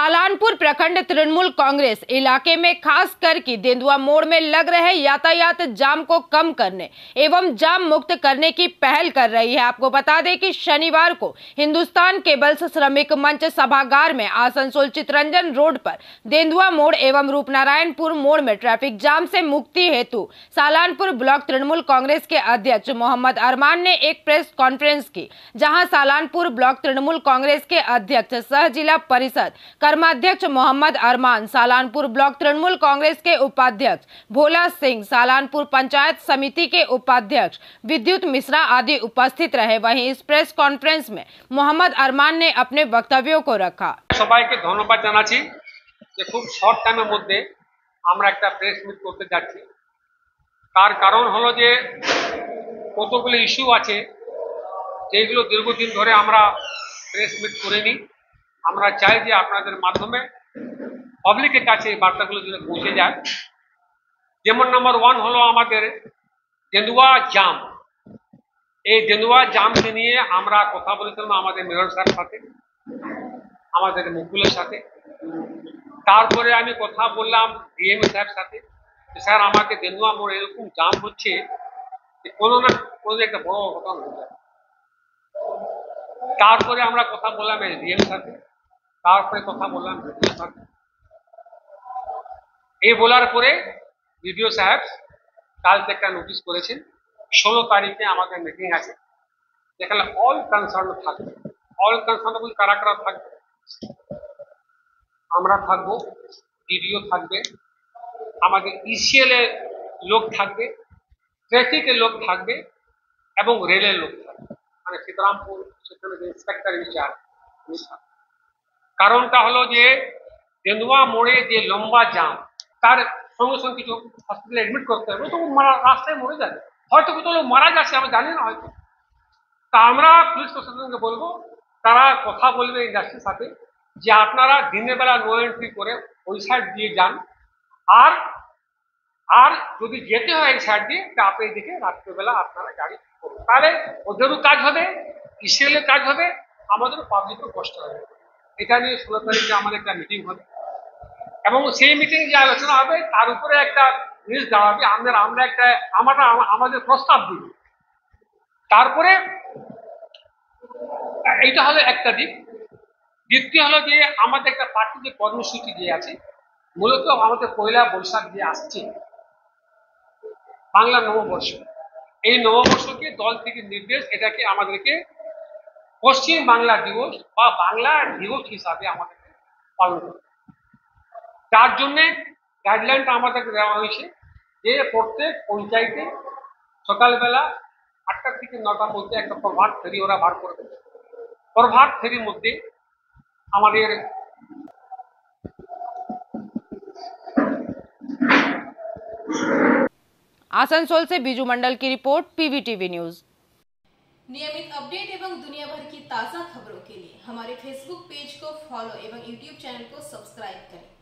सालानपुर प्रखंड तृणमूल कांग्रेस इलाके में खास करके तेंदुआ मोड़ में लग रहे यातायात जाम को कम करने एवं जाम मुक्त करने की पहल कर रही है। आपको बता दें कि शनिवार को हिंदुस्तान केबल्स श्रमिक मंच सभागार में आसनसोल चितरंजन रोड पर तेंदुआ मोड़ एवं रूपनारायणपुर मोड़ में ट्रैफिक जाम से मुक्ति हेतु सालानपुर ब्लॉक तृणमूल कांग्रेस के अध्यक्ष मोहम्मद अरमान ने एक प्रेस कॉन्फ्रेंस की, जहां सालानपुर ब्लॉक तृणमूल कांग्रेस के अध्यक्ष सह जिला परिषद कर्माध्यक्ष मोहम्मद अरमान, सालानपुर ब्लॉक तृणमूल कांग्रेस के उपाध्यक्ष भोला सिंह, सालानपुर पंचायत समिति के उपाध्यक्ष विद्युत मिश्रा आदि उपस्थित रहे। वहीं इस प्रेस कॉन्फ्रेंस में मोहम्मद अरमान ने अपने वक्तव्यों को रखा। সবাইকে ধন্যবাদ জানাচ্ছি যে খুব শর্ট টাইমের মধ্যে আমরা একটা প্রেস মিট করতে যাচ্ছি। তার কারণ হলো যে কতগুলো ইস্যু আছে যেগুলো দীর্ঘদিন ধরে আমরা প্রেস মিট করিনি। আমরা চাই যে আপনাদের মাধ্যমে পাবলিকের কাছে এই বার্তাগুলো যেন পৌঁছে যায়। যেমন নাম্বার 1 হলো আমাদের তেন্দুয়া জাম। এই তেন্দুয়া জামকে নিয়ে আমরা কথা বলেছিলাম আমাদের মেয়র সাহেবের সাথে, আমাদের মুকুলের সাথে। তারপরে আমি কথা বললাম ডিএমএ সাহেবের সাথে, স্যার আমাকে তেন্দুয়া মোড় এরকম জাম হচ্ছে যে কোনো না কোনো একটা বড় ঘটনা হয়ে যায়। তারপরে আমরা কথা বললাম এসডিএম সাথে, তারপরে কথা বললাম ভিডিও সাথে। এই বলার পরে ভিডিও সাহেব কালকে একটা নোটিশ করেছেন, 16 তারিখে আমাদের মিটিং আছে, যেখানে অল কনসার্ন থাকবে। অল কনসার্ন বলতে কারা কারা থাকবে? আমরা থাকবো, ভিডিও থাকবে, আমাদের ইসিএল এর লোক থাকবে, ট্রাফিকের লোক থাকবে এবং রেলের লোক থাকবে। মানে সীতারামপুর সেখানে যে ইন্সপেক্টর ইনচার্জ। কারণটা হলো যে তেন্দুয়া মোড়ে যে লম্বা জাম, তার সঙ্গে সঙ্গে কিছু হসপিটালে অ্যাডমিট করতে হবে, তো রাস্তায় মরে যাবে, হয়তো কোথাও লোক মারা যাচ্ছে, আমরা জানি না হয়তো। তা আমরা পুলিশ প্রশাসনকে বলবো, তারা কথা বলবে ইন্ডাস্ট্রির সাথে যে আপনারা দিনের বেলা নো এন্ট্রি করে ওই সাইড দিয়ে যান, আর আর যদি যেতে হয় এই সাইড দিয়ে তা আপনি এদিকে রাত্রেবেলা আপনারা গাড়ি করুন। তাহলে ওদেরও কাজ হবে, ইসিএলের কাজ হবে, আমাদেরও পাবলিকেরও কষ্ট হবে। এটা নিয়ে 16 তারিখে আমাদের একটা মিটিং হবে এবং সেই মিটিং যে আলোচনা হবে তার উপরে একটা নিউজ দেওয়া হবে। আমরা একটা আমাদের প্রস্তাব দিব। তারপরে এইটা হলো একটা দিক। দ্বিতীয় হলো যে আমাদের একটা পার্টি যে কর্মসূচি যে আছে, মূলত আমাদের পয়লা বৈশাখ যে আসছে বাংলা নববর্ষ, এই নববর্ষকে দল থেকে নির্দেশ এটাকে আমাদেরকে পশ্চিম বাংলা দিবস বা বাংলা দিবস হিসাবে আমাদেরকে পালন করতে। তার জন্য গাইডলাইনটা আমাদেরকে দেওয়া হয়েছে যে প্রত্যেক পঞ্চায়েতে সকালবেলা 8টা থেকে 9টার মধ্যে একটা প্রভাত ফেরি ওরা বার করবে। প্রভাত ফেরির মধ্যে আমাদের आसनसोल से बीजू मंडल की रिपोर्ट, पीवीटीवी न्यूज। नियमित अपडेट एवं दुनिया भर की ताज़ा खबरों के लिए हमारे फेसबुक पेज को फॉलो एवं यूट्यूब चैनल को सब्सक्राइब करें।